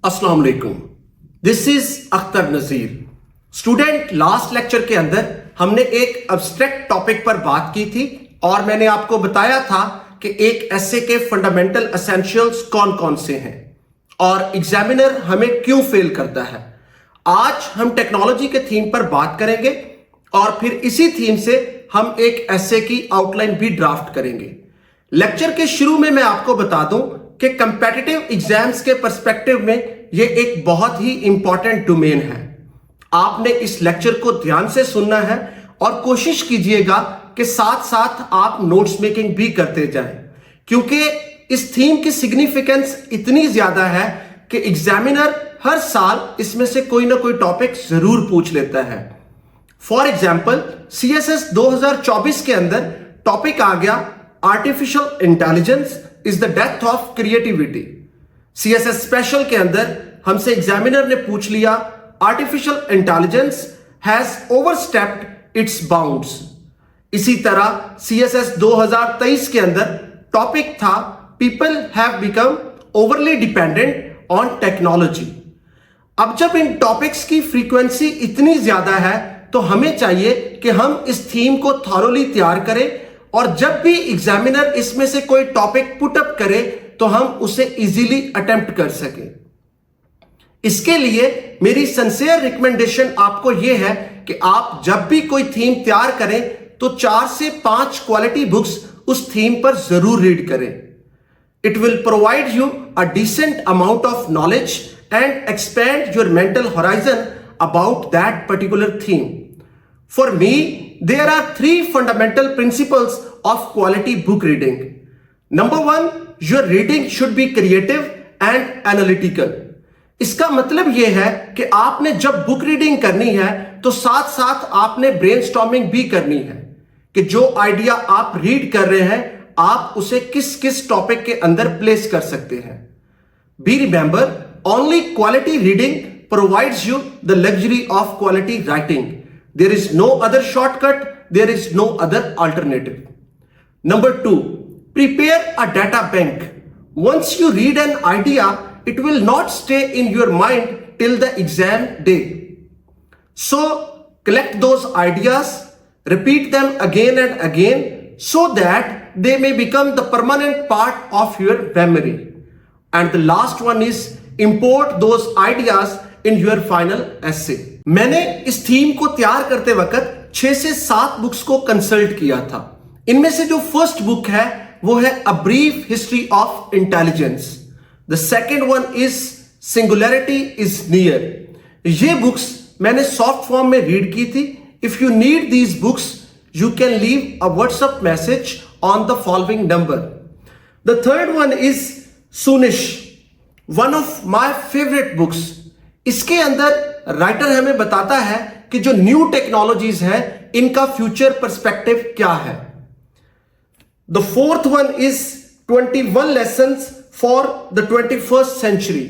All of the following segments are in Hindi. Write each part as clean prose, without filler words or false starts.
अस्सलाम वालेकुम। This is Akhtar Nazir. Student, last lecture के अंदर हमने एक अब्स्ट्रैक्ट टॉपिक पर बात की थी और मैंने आपको बताया था कि एक एसे के फंडामेंटल एसेंशियल्स कौन कौन से हैं और एग्जामिनर हमें क्यों फेल करता है। आज हम टेक्नोलॉजी के थीम पर बात करेंगे और फिर इसी थीम से हम एक एसे की आउटलाइन भी ड्राफ्ट करेंगे। लेक्चर के शुरू में मैं आपको बता दूं कि कंपेटिटिव एग्जाम्स के पर्सपेक्टिव में यह एक बहुत ही इंपॉर्टेंट डोमेन है। आपने इस लेक्चर को ध्यान से सुनना है और कोशिश कीजिएगा कि साथ साथ आप नोट्स मेकिंग भी करते जाएं, क्योंकि इस थीम की सिग्निफिकेंस इतनी ज्यादा है कि एग्जामिनर हर साल इसमें से कोई ना कोई टॉपिक जरूर पूछ लेता है। फॉर एग्जाम्पल, CSS 2024 के अंदर टॉपिक आ गया artificial intelligence is the death of creativity. CSS special के अंदर हमसे एग्जामिनर ने पूछ लिया artificial intelligence has overstepped its bounds. इसी तरह CSS 2023 के अंदर टॉपिक था people have become overly dependent on technology. अब जब इन टॉपिक्स की फ्रीक्वेंसी इतनी ज्यादा है तो हमें चाहिए कि हम इस थीम को थॉरोली तैयार करें और जब भी एग्जामिनर इसमें से कोई टॉपिक पुट अप करे तो हम उसे इजीली अटेम्प्ट कर सकें। इसके लिए मेरी सिंसियर रिकमेंडेशन आपको यह है कि आप जब भी कोई थीम तैयार करें तो 4 से 5 क्वालिटी बुक्स उस थीम पर जरूर रीड करें। It will provide you a decent amount of knowledge and expand your mental horizon about that particular theme. For me, there are 3 fundamental principles of quality book reading. Number 1, your reading should be creative and analytical. इसका मतलब यह है कि आपने जब बुक रीडिंग करनी है तो साथ साथ आपने ब्रेनस्टॉर्मिंग भी करनी है कि जो आइडिया आप रीड कर रहे हैं आप उसे किस किस टॉपिक के अंदर प्लेस कर सकते हैं। Be remember, only quality reading provides you the luxury of quality writing. There is no other shortcut, there is no other alternative. Number 2, prepare a data bank. Once you read an idea, it will not stay in your mind till the exam day. So collect those ideas, repeat them again and again so that they may become the permanent part of your memory. And the last one is import those ideas in your final essay. मैंने इस थीम को तैयार करते वक्त 6 से 7 बुक्स को कंसल्ट किया था। इनमें से जो फर्स्ट बुक है वो है a brief history of intelligence. The second one is singularity is near. ये बुक्स मैंने सॉफ्ट फॉर्म में रीड की थी। If you need these books you can leave a WhatsApp message on the following number. The third one is सुनिश, one of my favourite books. इसके अंदर राइटर हमें बताता है कि जो न्यू टेक्नोलॉजीज हैं इनका फ्यूचर पर्सपेक्टिव क्या है। The fourth one is 21 lessons for the 21st century.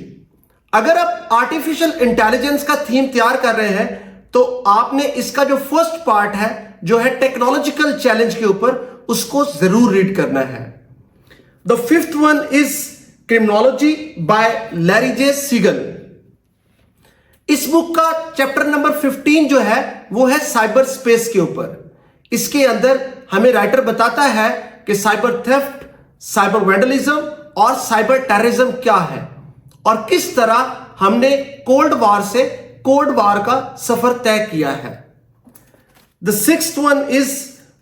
अगर आप आर्टिफिशियल इंटेलिजेंस का थीम तैयार कर रहे हैं तो आपने इसका जो फर्स्ट पार्ट है जो है टेक्नोलॉजिकल चैलेंज के ऊपर, उसको जरूर रीड करना है। The fifth one is criminology by Larry J Siegel. इस बुक का चैप्टर नंबर 15 जो है वो है साइबर स्पेस के ऊपर। इसके अंदर हमें राइटर बताता है कि साइबर थेफ्ट, साइबर वैंडलिज्म और साइबर टेररिज्म क्या है और किस तरह हमने कोल्ड वॉर से कोल्ड वॉर का सफर तय किया है। The sixth one is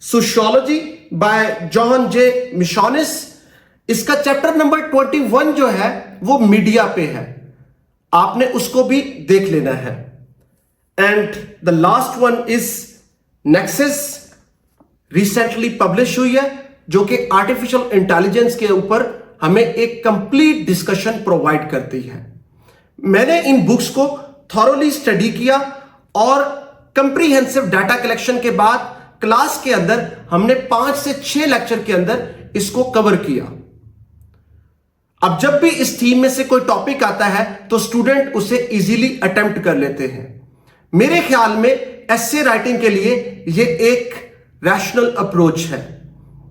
sociology by John J Macionis. इसका चैप्टर नंबर 21 जो है वो मीडिया पे है, आपने उसको भी देख लेना है। And the last one is nexus, recently publish हुई है जो कि आर्टिफिशियल इंटेलिजेंस के ऊपर हमें एक कंप्लीट डिस्कशन प्रोवाइड करती है। मैंने इन बुक्स को थॉरोली स्टडी किया और कंप्रीहेंसिव डाटा कलेक्शन के बाद क्लास के अंदर हमने 5 से 6 लेक्चर के अंदर इसको कवर किया। अब जब भी इस थीम में से कोई टॉपिक आता है तो स्टूडेंट उसे इजीली अटेम्प्ट कर लेते हैं। मेरे ख्याल में एसे राइटिंग के लिए यह एक रैशनल अप्रोच है।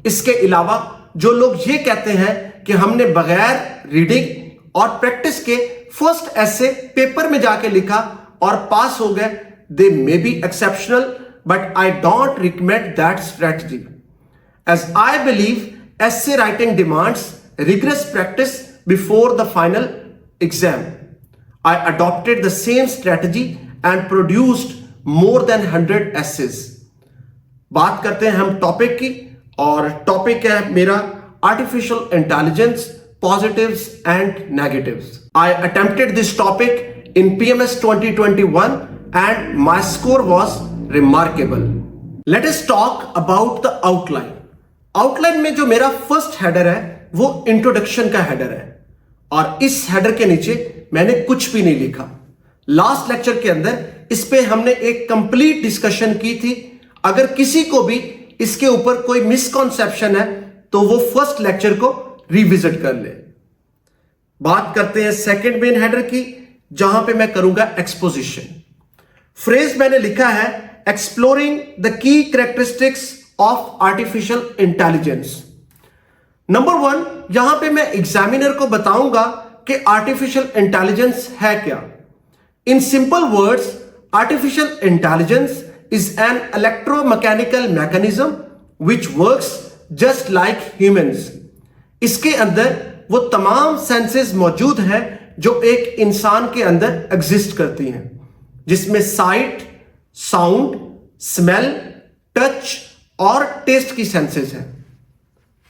इसके अलावा जो लोग ये कहते हैं कि हमने बगैर रीडिंग और प्रैक्टिस के फर्स्ट ऐसे पेपर में जाके लिखा और पास हो गए, they may be exceptional, but I don't recommend that strategy, as I believe essay writing demands rigorous practice before the final exam. I adopted the same strategy and produced more than 100 essays. बात करते हैं हम टॉपिक की, और टॉपिक है मेरा artificial intelligence, positives and negatives. I attempted this topic in PMS 2021 and my score was remarkable. Let us talk about the outline. Outline में जो मेरा फर्स्ट हेडर है वो इंट्रोडक्शन का हेडर है, और इस हेडर के नीचे मैंने कुछ भी नहीं लिखा। लास्ट लेक्चर के अंदर इस पे हमने एक कंप्लीट डिस्कशन की थी। अगर किसी को भी इसके ऊपर कोई मिसकॉन्सेप्शन है तो वो फर्स्ट लेक्चर को रिविजिट कर ले। बात करते हैं सेकंड मेन हेडर की, जहां पे मैं करूंगा एक्सपोजिशन। फ्रेज मैंने लिखा है exploring the key characteristics of artificial intelligence. Number 1, यहां पे मैं एग्जामिनर को बताऊंगा कि आर्टिफिशियल इंटेलिजेंस है क्या। In simple words, artificial intelligence is an electromechanical mechanism which works just like humans. इसके अंदर वो तमाम सेंसेस मौजूद हैं जो एक इंसान के अंदर एग्जिस्ट करती हैं, जिसमें साइट, साउंड, स्मेल, टच और टेस्ट की सेंसेस हैं।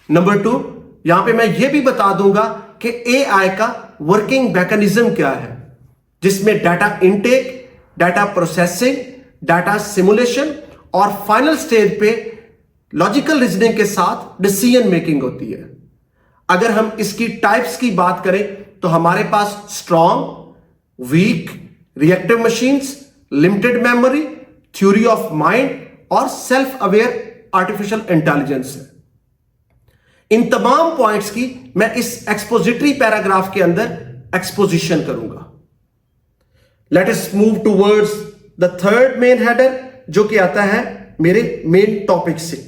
नंबर 2, यहां पे मैं ये भी बता दूंगा कि एआई का वर्किंग मैकेनिज्म क्या है, जिसमें data intake, data processing, data simulation और फाइनल स्टेज पे लॉजिकल रीजनिंग के साथ डिसीजन मेकिंग होती है। अगर हम इसकी टाइप्स की बात करें तो हमारे पास strong, weak, reactive machines, limited memory, theory of mind और सेल्फ अवेयर आर्टिफिशियल इंटेलिजेंस है। इन तमाम पॉइंट्स की मैं इस एक्सपोजिटरी पैराग्राफ के अंदर एक्सपोजिशन करूंगा। Let us move towards the third main header, जो कि आता है मेरे मेन टॉपिक से,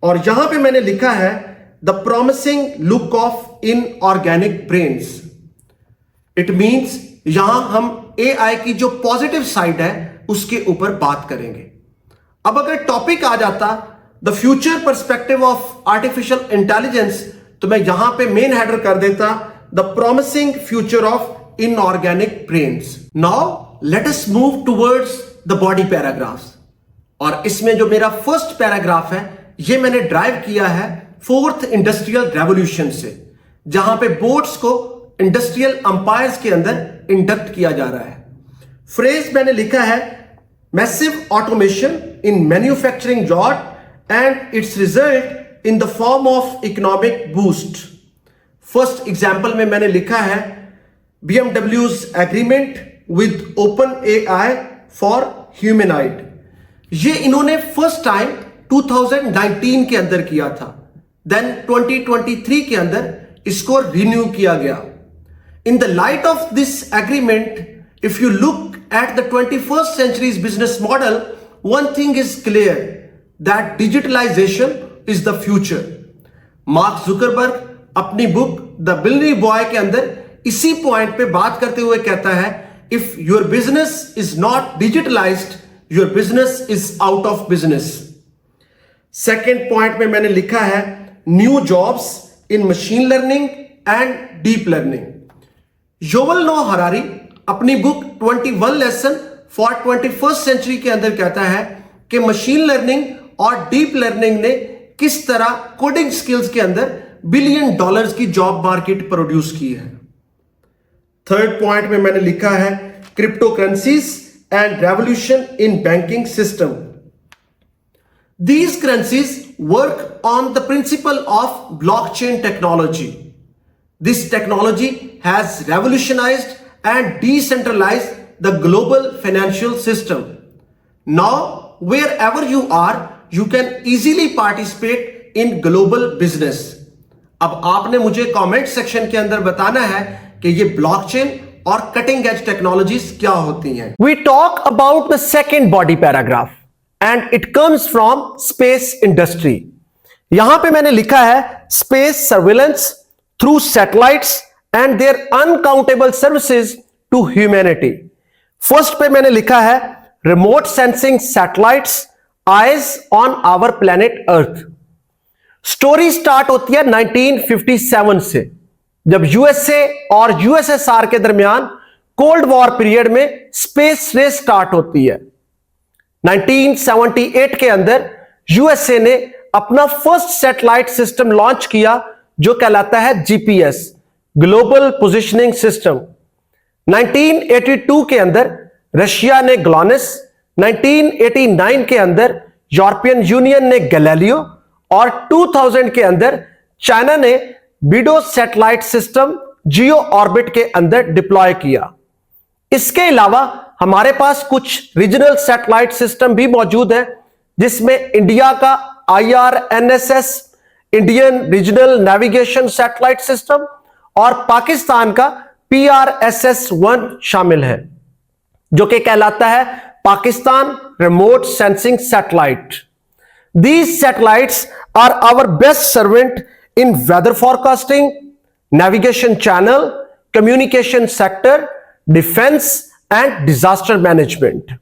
और यहां पे मैंने लिखा है the promising look of inorganic brains. It means यहां हम एआई की जो पॉजिटिव साइड है उसके ऊपर बात करेंगे। अब अगर टॉपिक आ जाता the future perspective of artificial intelligence, तो मैं यहां पे मेन हेडर कर देता the promising future of inorganic brains. Now let us move towards the body paragraphs, और इसमें जो मेरा फर्स्ट पैराग्राफ है ये मैंने ड्राइव किया है फोर्थ इंडस्ट्रियल रेवोल्यूशन से, जहां पे बोट्स को इंडस्ट्रियल अंपायर्स के अंदर इंडक्ट किया जा रहा है। फ्रेज मैंने लिखा है massive automation in manufacturing job and it's result in the form of economic boost. First example में मैंने लिखा है BMW's agreement with open AI for humanoid. ये इन्होंने फर्स्ट टाइम 2019 के अंदर किया था, देन 2023 के अंदर इसको रिन्यू किया गया। In the light of this agreement, if you look at the 21st century's business model, one thing is clear, that digitalization is the future. Mark Zuckerberg अपनी बुक द बिलियनर बॉय के अंदर इसी पॉइंट पे बात करते हुए कहता है if your business is not digitalized, your business is out of business. Second point में मैंने लिखा है new jobs in machine learning and deep learning. Yuval नोआ हरारी अपनी book 21 lesson for 21st century के अंदर कहता है कि मशीन लर्निंग और डीप लर्निंग ने किस तरह कोडिंग स्किल्स के अंदर $billion की जॉब मार्केट प्रोड्यूस की है। थर्ड पॉइंट में मैंने लिखा है crypto currencies and revolution in banking system. These currencies work on the principle of blockchain technology. This technology has revolutionized and decentralized the global financial system. Now, wherever you are, you can easily participate in global business. अब आपने मुझे कमेंट सेक्शन के अंदर बताना है कि ये ब्लॉकचेन और कटिंग एज टेक्नोलॉजीज क्या होती हैं। We talk about the second body paragraph and it comes from space industry. यहां पे मैंने लिखा है space surveillance through satellites and their uncountable services to humanity. First पे मैंने लिखा है remote sensing satellites eyes on our planet earth. Story start होती है 1957 से, जब यूएसए और यूएसएसआर के दरमियान कोल्ड वॉर पीरियड में स्पेस रेस स्टार्ट होती है। 1978 के अंदर यूएसए ने अपना फर्स्ट सैटेलाइट सिस्टम लॉन्च किया जो कहलाता है जीपीएस, ग्लोबल पोजिशनिंग सिस्टम। 1982 के अंदर रशिया ने ग्लोनस, 1989 के अंदर यूरोपियन यूनियन ने गैलीलियो और 2000 के अंदर चाइना ने बीडो सैटेलाइट सिस्टम जियो ऑर्बिट के अंदर डिप्लॉय किया। इसके अलावा हमारे पास कुछ रीजनल सैटेलाइट सिस्टम भी मौजूद है, जिसमें इंडिया का IRNSS Indian regional navigation satellite system और पाकिस्तान का PRSS-1 शामिल है, जो कि कहलाता है Pakistan remote sensing satellite. These satellites are our best servant in weather forecasting, navigation channel, communication sector, defense and disaster management.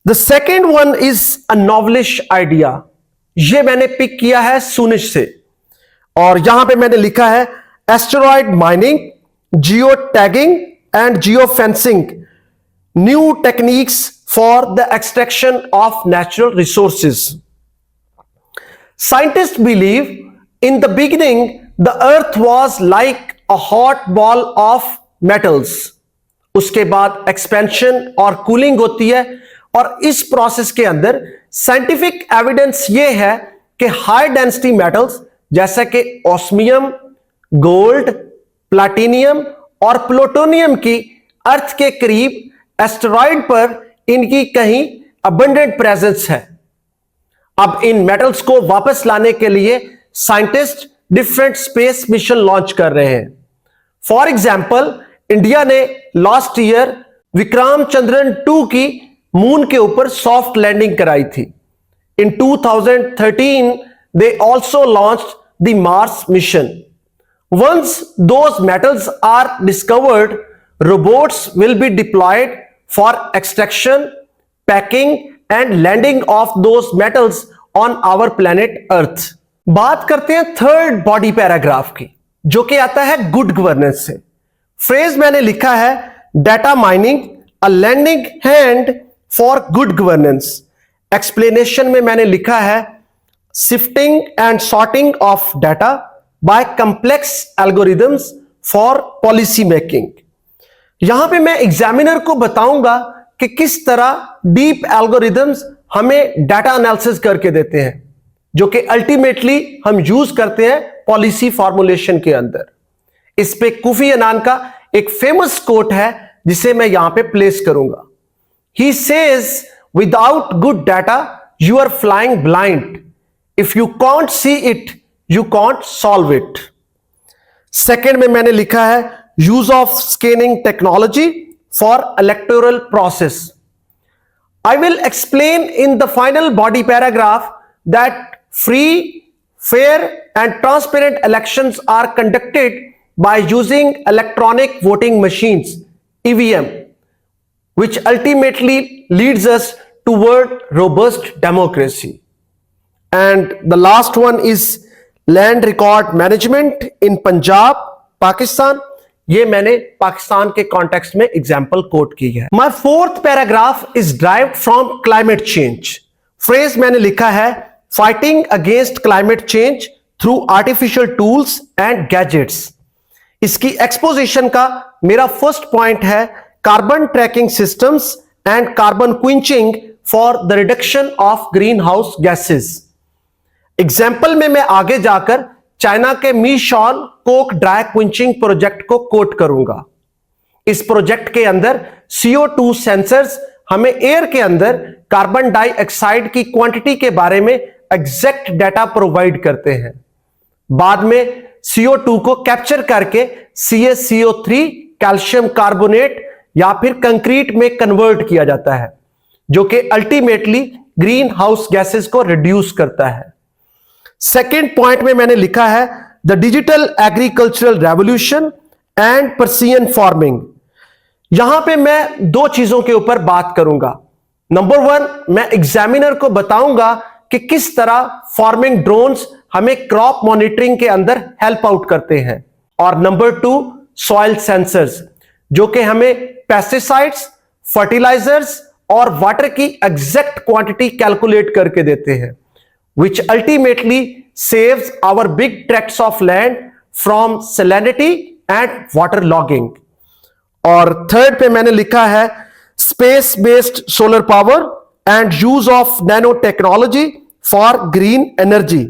The second one is a novelish idea. ये मैंने पिक किया है सूनिश से, और यहां पे मैंने लिखा है asteroid mining, geo tagging and geo fencing, new techniques for the extraction of natural resources. Scientists believe in the beginning the earth was like a hot ball of metals. उसके बाद expansion और cooling होती है, और इस प्रोसेस के अंदर साइंटिफिक एविडेंस ये है कि हाई डेंसिटी मेटल्स जैसा कि ऑस्मियम, गोल्ड, प्लैटिनियम और प्लूटोनियम की अर्थ के करीब एस्टेरॉयड पर इनकी कहीं अबंडेंट प्रेजेंस है। अब इन मेटल्स को वापस लाने के लिए scientist different space mission launch कर रहे हैं। फॉर एग्जाम्पल, इंडिया ने लास्ट ईयर विक्रम चंद्रन 2 की मून के ऊपर सॉफ्ट लैंडिंग कराई थी। In 2013 they also launched the Mars mission. Once those metals are discovered, robots will be deployed for extraction, packing and landing of those metals on our planet Earth. बात करते हैं थर्ड बॉडी पैराग्राफ की, जो कि आता है गुड गवर्नेंस से। फ्रेज मैंने लिखा है data mining, a lending hand for good governance. Explanation में मैंने लिखा है sifting and sorting of data by complex algorithms for policy making. यहां पे मैं एग्जामिनर को बताऊंगा कि किस तरह डीप एल्गोरिदम्स हमें डाटा एनालिसिस करके देते हैं, जो कि अल्टीमेटली हम यूज करते हैं पॉलिसी फॉर्मुलेशन के अंदर। इस पे कोफी अन्नान का एक फेमस कोट है जिसे मैं यहां पे प्लेस करूंगा। He says without good data you are flying blind, if you can't see it you can't solve it. Second में मैंने लिखा है use of scanning technology for electoral process. I will explain in the final body paragraph that free, fair and transparent elections are conducted by using electronic voting machines, EVM, which ultimately leads us toward robust democracy. And the last one is land record management in Punjab, Pakistan. ये मैंने पाकिस्तान के कॉन्टेक्स्ट में एग्जाम्पल कोट की है। My fourth paragraph is derived from climate change. Phrase मैंने लिखा है fighting against climate change through artificial tools and gadgets. इसकी एक्सपोजिशन का मेरा फर्स्ट पॉइंट है carbon tracking systems and carbon quenching for the reduction of green house gases. Example में मैं आगे जाकर चाइना के Meishan coke dry quenching project को कोट करूंगा। इस प्रोजेक्ट के अंदर CO2 सेंसर्स हमें एयर के अंदर कार्बन डाइऑक्साइड की क्वांटिटी के बारे में एग्जैक्ट डाटा प्रोवाइड करते हैं। बाद में CO2 को कैप्चर करके CaCO3 कैल्शियम कार्बोनेट या फिर कंक्रीट में कन्वर्ट किया जाता है, जो कि अल्टीमेटली ग्रीन हाउस गैसेस को रिड्यूस करता है। सेकेंड पॉइंट में मैंने लिखा है the digital agricultural revolution and Persian farming. यहां पे मैं दो चीजों के ऊपर बात करूंगा। नंबर वन, मैं एग्जामिनर को बताऊंगा कि किस तरह फार्मिंग ड्रोन्स हमें क्रॉप मॉनिटरिंग के अंदर हेल्प आउट करते हैं। और नंबर टू, सॉइल सेंसर्स, जो कि हमें पेस्टिसाइड्स, फर्टिलाइजर्स और वाटर की एग्जैक्ट क्वांटिटी कैलकुलेट करके देते हैं, which ultimately saves our big tracts of land from salinity and water logging. और थर्ड पे मैंने लिखा है space based solar power and use of nano technology for green energy.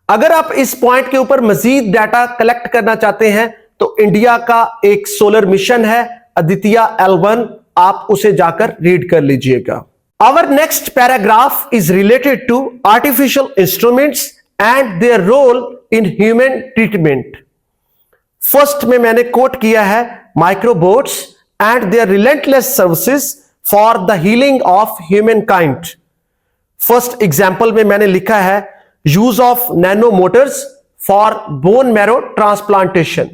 अगर आप इस पॉइंट के ऊपर मजीद डाटा कलेक्ट करना चाहते हैं तो इंडिया का एक सोलर मिशन है अदित्य L1, आप उसे जाकर रीड कर लीजिएगा। Our next paragraph is related to artificial instruments and their role in human treatment. First में मैंने कोट किया है microbots and their relentless services for the healing of humankind. First example में मैंने लिखा है use of nanomotors for bone marrow transplantation.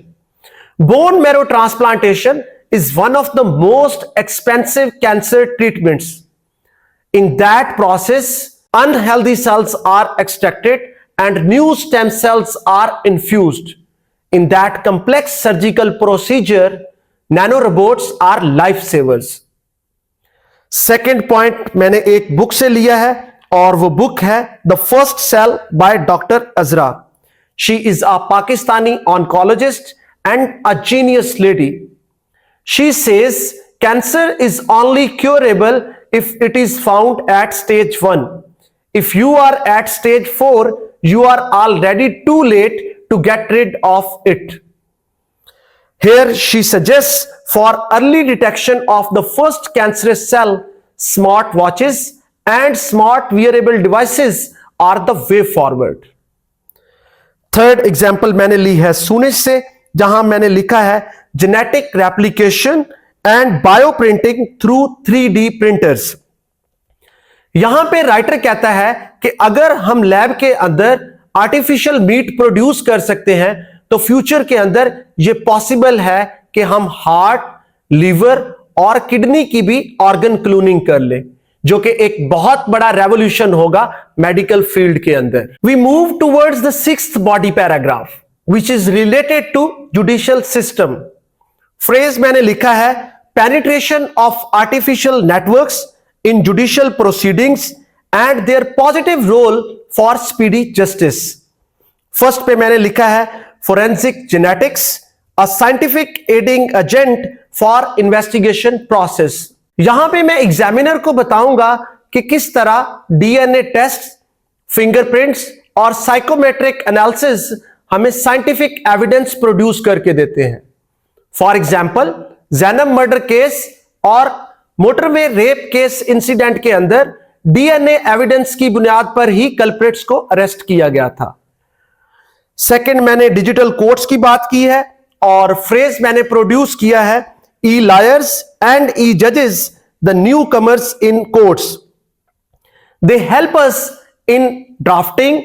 Bone marrow transplantation is one of the most expensive cancer treatments. In that process, unhealthy cells are extracted and new stem cells are infused. In that complex surgical procedure, nanorobots are lifesavers. Second point मैंने एक बुक से लिया है और वो बुक है The First Cell by Dr. Azra. She is a Pakistani oncologist and a genius lady. She says cancer is only curable if it is found at stage 1. If you are at stage 4, you are already too late to get rid of it. Here she suggests for early detection of the first cancerous cell, smart watches and smart wearable devices are the way forward. Third example मैंने ली है सूनिश से, जहां मैंने लिखा है genetic replication and bioprinting through 3D printers. यहां पे राइटर कहता है कि अगर हम लैब के अंदर आर्टिफिशियल मीट प्रोड्यूस कर सकते हैं तो फ्यूचर के अंदर यह पॉसिबल है कि हम हार्ट, लीवर और किडनी की भी ऑर्गन क्लोनिंग कर ले, जो कि एक बहुत बड़ा रेवोल्यूशन होगा मेडिकल फील्ड के अंदर। We move towards the sixth body paragraph which is related to judicial system. Phrase मैंने लिखा है penetration of artificial networks in judicial proceedings and their positive role for speedy justice. First पे मैंने लिखा है forensic genetics, a scientific aiding agent for investigation process. यहां पे मैं एग्जामिनर को बताऊंगा कि किस तरह डीएनए टेस्ट, फिंगरप्रिंट्स और साइकोमेट्रिक एनालिसिस हमें साइंटिफिक एविडेंस प्रोड्यूस करके देते हैं। For example, Zainab murder case और मोटरवे रेप केस इंसिडेंट के अंदर डीएनए एविडेंस की बुनियाद पर ही कल्प्रिट्स को अरेस्ट किया गया था। सेकंड, मैंने डिजिटल कोर्ट्स की बात की है और फ्रेज मैंने प्रोड्यूस किया है ई लायर्स एंड ई जजेस, the new commerce in courts. They help us in drafting,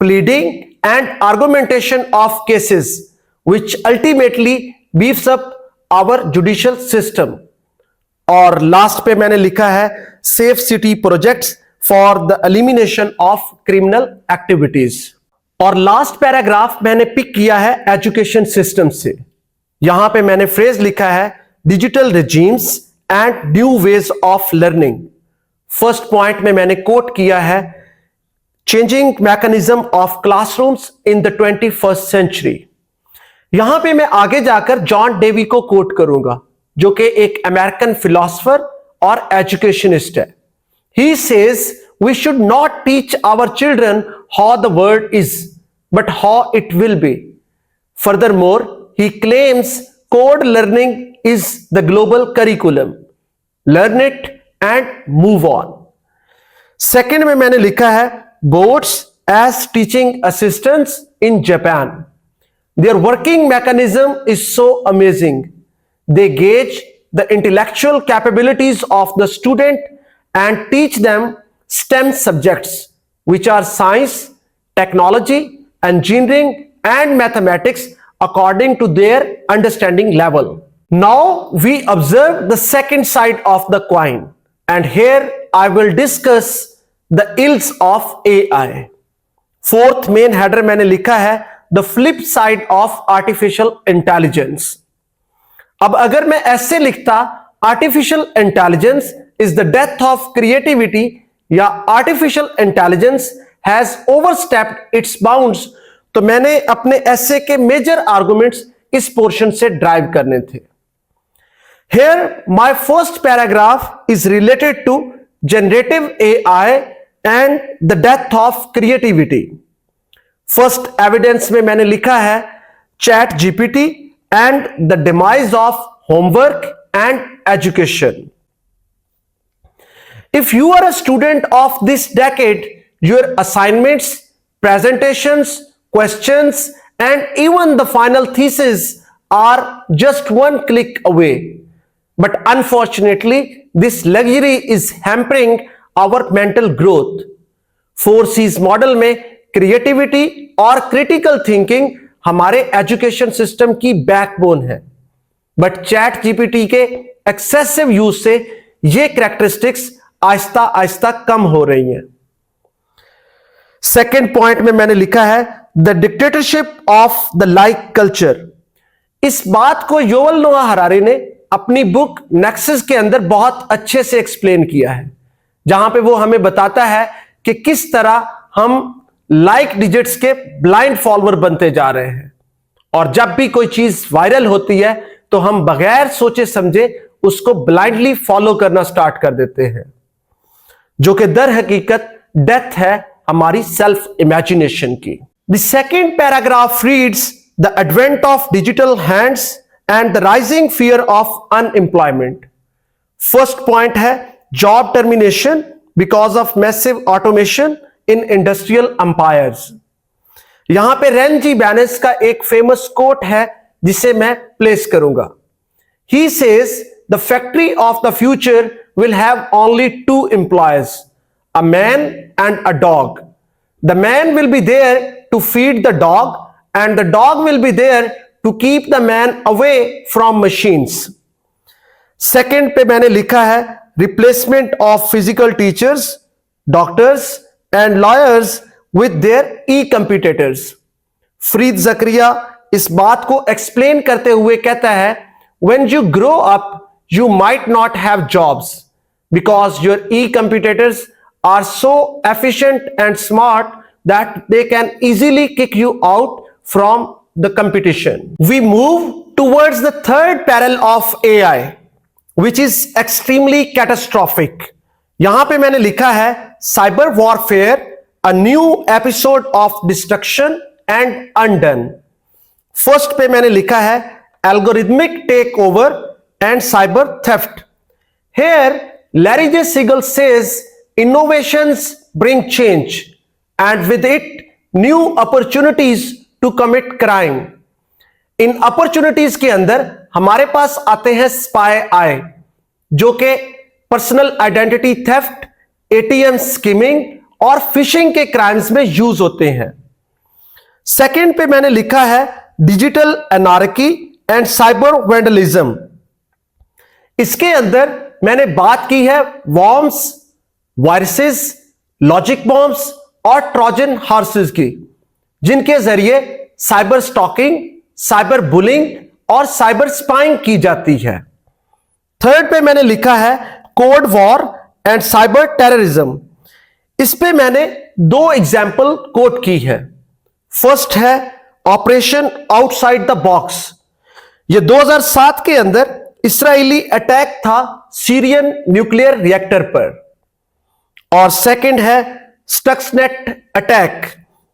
pleading and argumentation of cases which ultimately beefs up our judicial system. और लास्ट पे मैंने लिखा है safe city projects for the elimination of criminal activities. और लास्ट पैराग्राफ मैंने पिक किया है एजुकेशन सिस्टम से। यहां पे मैंने फ्रेज लिखा है digital regimes and new ways of learning. First point में मैंने कोट किया है changing mechanism of classrooms in the 21st century. यहां पे मैं आगे जाकर जॉन डेवी को कोट करूंगा, जो कि एक अमेरिकन फिलोसोफर और एजुकेशनिस्ट है। He says we should not teach our children how the world is, but how it will be. Furthermore, he claims code learning is the global curriculum. Learn it and move on. Second में मैंने लिखा है bots as teaching assistants in Japan. Their working mechanism is so amazing. They gauge the intellectual capabilities of the student and teach them STEM subjects, which are science, technology, engineering, and mathematics according to their understanding level. Now we observe the second side of the coin, and here I will discuss the ills of AI. Fourth main header मैंने लिखा है the flip side of artificial intelligence. अब अगर मैं ऐसे लिखता artificial intelligence is the death of creativity या artificial intelligence has overstepped its bounds, तो मैंने अपने ऐसे के मेजर आर्गुमेंट्स इस पोर्शन से ड्राइव करने थे। Here, my first paragraph is related to generative AI and the death of creativity. First evidence में मैंने लिखा है Chat GPT and the demise of homework and education. If you are a student of this decade, your assignments, presentations, questions, and even the final thesis are just one click away. But unfortunately, this luxury is hampering our mental growth. 4C's model में क्रिएटिविटी और क्रिटिकल थिंकिंग हमारे एजुकेशन सिस्टम की बैकबोन है, बट चैट जीपीटी के एक्सेसिव यूज से ये कैरेक्टरिस्टिक्स आहिस्ता आहिस्ता कम हो रही हैं। सेकेंड पॉइंट में मैंने लिखा है the dictatorship of the like culture. इस बात को युवल नोआ हरारी ने अपनी बुक नेक्सस के अंदर बहुत अच्छे से एक्सप्लेन किया है, जहां पे वो हमें बताता है कि किस तरह हम लाइक डिजिट्स के ब्लाइंड फॉलोअर बनते जा रहे हैं, और जब भी कोई चीज वायरल होती है तो हम बगैर सोचे समझे उसको ब्लाइंडली फॉलो करना स्टार्ट कर देते हैं, जो कि दर हकीकत डेथ है हमारी सेल्फ इमेजिनेशन की। The second paragraph reads the advent of digital hands and the rising fear of unemployment. First point है job termination because of massive automation in industrial empires. यहां पे रेंजी बैनेस का एक फेमस कोट है जिसे मैं प्लेस करूंगा। He says the factory of the future will have only two employees, a man and a dog. The man will be there to feed the dog and the dog will be there to keep the man away from machines. Second पे मैंने लिखा है replacement of physical teachers, doctors and lawyers with their e-competitors. फ्रीद जकरिया इस बात को एक्सप्लेन करते हुए कहता है when you grow up you might not have jobs because your e-competitors are so efficient and smart that they can easily kick you out from the competition. We move towards the third peril of AI, which is extremely catastrophic. यहां पे मैंने लिखा है cyber warfare, a new episode of destruction and undone. First पे मैंने लिखा है algorithmic takeover and cyber theft. Here, Larry J. Siegel says innovations bring change and with it new opportunities to commit crime. इन अपॉर्चुनिटीज के अंदर हमारे पास आते हैं स्पाई आई, जो कि personal identity theft, ATM skimming और फिशिंग के क्राइम्स में यूज होते हैं। सेकंड पे मैंने लिखा है digital anarchy and cyber vandalism. इसके अंदर मैंने बात की है वॉर्म्स, वायरसेस, लॉजिक बॉम्ब्स और ट्रोजन हॉर्सेस की, जिनके जरिए साइबर स्टॉकिंग, साइबर बुलिंग और साइबर स्पाइंग की जाती है। थर्ड पे मैंने लिखा है code war and cyber terrorism. इस पे मैंने दो एग्जाम्पल कोट की है। फर्स्ट है ऑपरेशन आउटसाइड द बॉक्स। ये 2007 के अंदर इस्राएली अटैक था सीरियन न्यूक्लियर रिएक्टर पर, और सेकंड है स्टक्सनेट अटैक,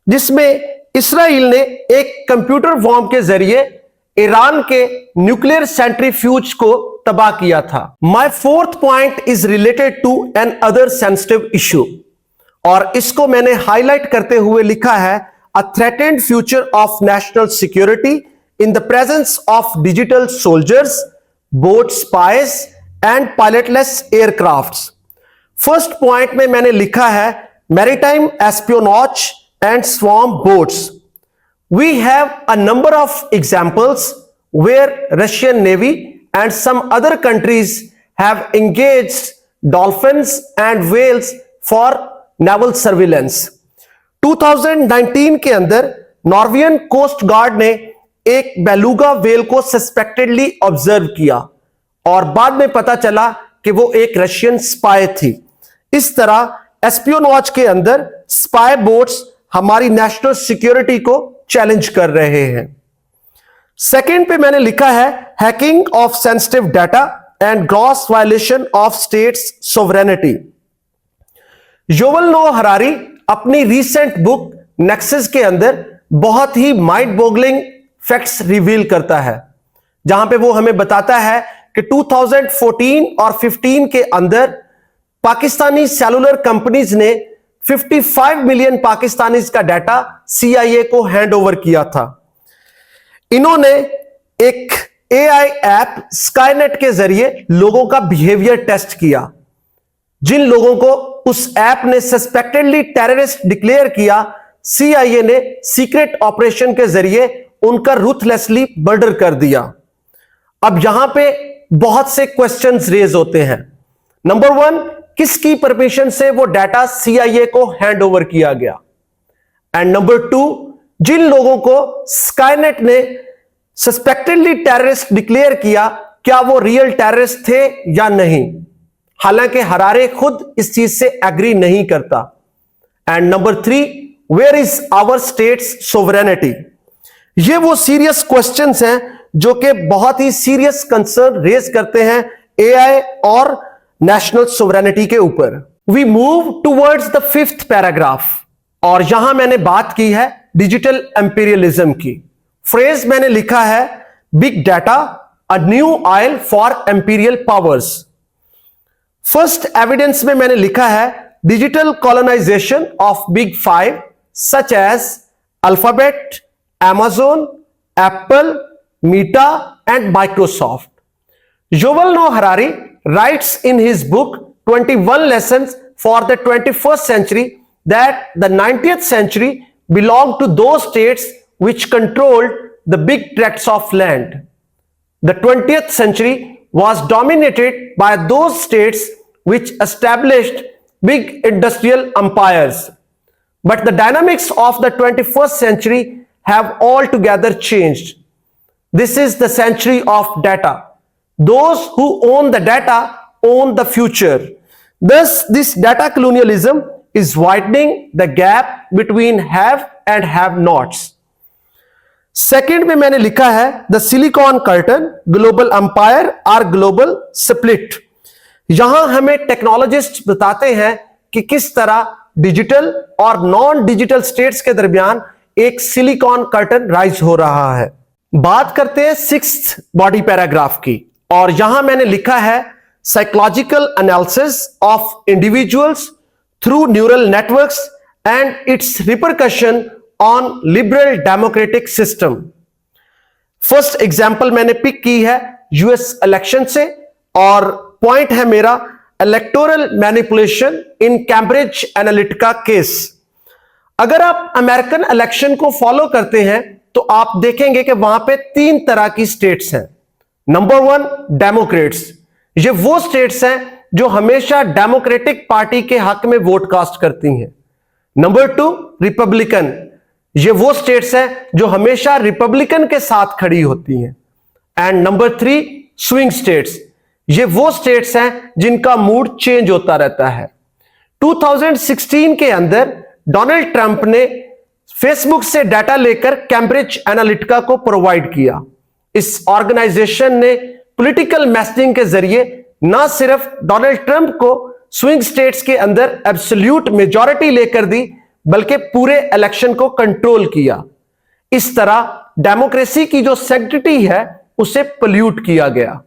जिसमें इसराइल ने एक कंप्यूटर बॉम्ब के जरिए ईरान के न्यूक्लियर सेंट्रीफ्यूज को तबाह किया था। My fourth point is related to another sensitive issue, और इसको मैंने हाईलाइट करते हुए लिखा है a threatened future of national security in the presence of digital soldiers, bot spies and pilotless aircrafts. First point में मैंने लिखा है maritime espionage and swarm boats. We have a number of examples where Russian Navy and some other countries have engaged dolphins and whales for naval surveillance. 2019 के अंदर नॉर्वेजियन कोस्ट गार्ड ने एक बेलुगा व्हेल को सस्पेक्टेडली ऑब्जर्व किया और बाद में पता चला कि वो एक रशियन स्पाई थी। इस तरह एस्पियोनॉज के अंदर स्पाई बोट्स हमारी नेशनल सिक्योरिटी को चैलेंज कर रहे हैं। सेकंड पे मैंने लिखा है hacking of sensitive data and gross violation of states sovereignty. Yuval नोआ हरारी अपनी रीसेंट बुक नेक्सस के अंदर बहुत ही माइंड बॉगलिंग फैक्ट्स रिवील करता है, जहां पे वो हमें बताता है कि 2014 और 15 के अंदर पाकिस्तानी सेलुलर कंपनीज ने 55 मिलियन पाकिस्तानीज का डाटा CIA को हैंड ओवर किया था। इन्होंने एक AI ऐप स्काईनेट के जरिए लोगों का बिहेवियर टेस्ट किया। जिन लोगों को उस ऐप ने सस्पेक्टेडली टेररिस्ट डिक्लेयर किया, CIA ने सीक्रेट ऑपरेशन के जरिए उनका रूथलेसली मर्डर कर दिया। अब यहां पे बहुत से क्वेश्चंस रेज होते हैं। नंबर 1, किसकी परमिशन से वो डाटा CIA को हैंड ओवर किया गया? एंड नंबर 2, जिन लोगों को स्काईनेट ने सस्पेक्टेडली टेररिस्ट डिक्लेयर किया, क्या वो रियल टेररिस्ट थे या नहीं? हालांकि हरारे खुद इस चीज से एग्री नहीं करता। And number 3, where is our states sovereignty? ये वो सीरियस क्वेश्चंस हैं जो कि बहुत ही सीरियस कंसर्न रेज करते हैं AI और नेशनल सोवरेनिटी के ऊपर। We move towards the 5th paragraph और यहां मैंने बात की है डिजिटल एम्पीरियलिज्म की। फ्रेज मैंने लिखा है big data a new oil for imperial powers. First evidence में मैंने लिखा है digital colonisation of big 5 such as Alphabet, Amazon, Apple, Meta, and Microsoft. Yuval Noah Harari writes in his book 21 Lessons for the 21st Century that the 19th century belonged to those states which controlled the big tracts of land. The 20th century was dominated by those states which established big industrial empires. But the dynamics of the 21st century have altogether changed. This is the century of data. Those who own the data own the future. Thus, this data colonialism is widening the gap between have and have-nots. Second में मैंने लिखा है the Silicon Curtain, global empire or global split. यहां हमें टेक्नोलॉजिस्ट बताते हैं कि किस तरह डिजिटल और नॉन डिजिटल स्टेट्स के दरमियान एक सिलिकॉन कर्टन राइज हो रहा है। बात करते हैं 6th बॉडी पैराग्राफ की और यहां मैंने लिखा है psychological analysis of individuals through neural networks and it's repercussion on liberal democratic system. First example मैंने पिक की है US इलेक्शन से और पॉइंट है मेरा electoral manipulation in Cambridge Analytica case. अगर आप अमेरिकन इलेक्शन को फॉलो करते हैं तो आप देखेंगे कि वहां पे 3 तरह की स्टेट्स हैं। Number 1, Democrats. ये वो स्टेट्स हैं जो हमेशा डेमोक्रेटिक पार्टी के हक में वोट कास्ट करती हैं। Number 2, Republican. ये वो स्टेट्स हैं जो हमेशा रिपब्लिकन के साथ खड़ी होती हैं। And number 3, swing states. ये वो स्टेट्स हैं जिनका मूड चेंज होता रहता है। 2016 के अंदर डोनाल्ड ट्रंप ने फेसबुक से डाटा लेकर कैम्ब्रिज एनालिटिका को प्रोवाइड किया। इस ऑर्गेनाइजेशन ने पॉलिटिकल मैसेजिंग के जरिए ना सिर्फ डोनाल्ड ट्रंप को स्विंग स्टेट्स के अंदर एब्सोल्यूट मेजॉरिटी लेकर दी, बल्कि पूरे इलेक्शन को कंट्रोल किया। इस तरह डेमोक्रेसी की जो सैंक्टिटी है उसे पोल्यूट किया गया।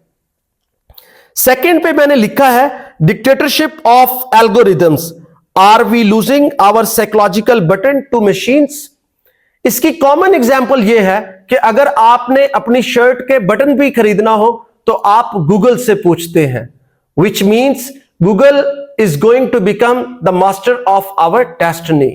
सेकंड पे मैंने लिखा है dictatorship of algorithms, are we losing our psychological button to machines. इसकी कॉमन एग्जांपल यह है कि अगर आपने अपनी शर्ट के बटन भी खरीदना हो तो आप गूगल से पूछते हैं, which means Google is going to become the master of our destiny.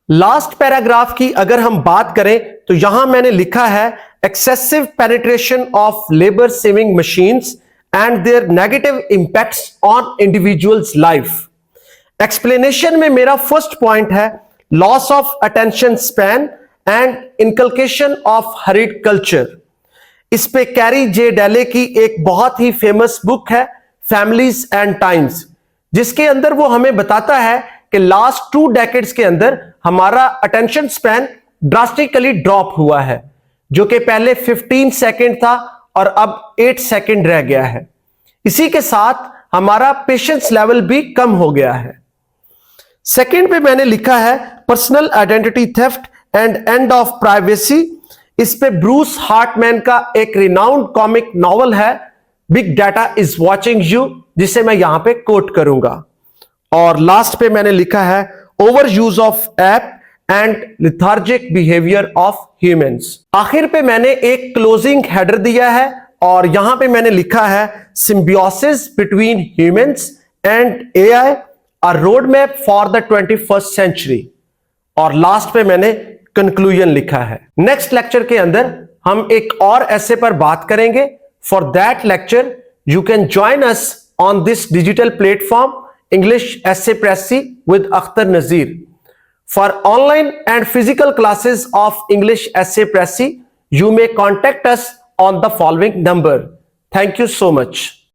Last paragraph की अगर हम बात करें तो यहां मैंने लिखा है excessive penetration of labour saving machines and their negative impacts on individuals life. Explanation में मेरा फर्स्ट पॉइंट है loss of attention span and inculcation of hurried culture. इस पे कैरी जे डेले की एक बहुत ही फेमस बुक है फैमिलीज एंड टाइम्स, जिसके अंदर वो हमें बताता है कि लास्ट 2 डेकेड्स के अंदर हमारा अटेंशन स्पैन ड्रास्टिकली ड्रॉप हुआ है, जो कि पहले 15 सेकंड था और अब 8 सेकंड रह गया है। इसी के साथ हमारा पेशेंस लेवल भी कम हो गया है। सेकंड पे मैंने लिखा है personal identity theft and end of privacy. इस पे ब्रूस हार्टमैन का एक रिनाउंड कॉमिक नॉवल है big data is watching you, जिसे मैं यहां पे कोट करूंगा। और लास्ट पे मैंने लिखा है over use of app and lethargic behaviour of humans. आखिर पे मैंने एक क्लोजिंग हेडर दिया है और यहां पे मैंने लिखा है symbiosis between humans and AI, a road map for the 21st century. और लास्ट पे मैंने कंक्लूजन लिखा है। नेक्स्ट लेक्चर के अंदर हम एक और ऐसे पर बात करेंगे। For that lecture you can join us on this digital platform English Essay Pressy with Akhtar Nazir. For online and physical classes of English Essay Pressy, you may contact us on the following number. Thank you so much.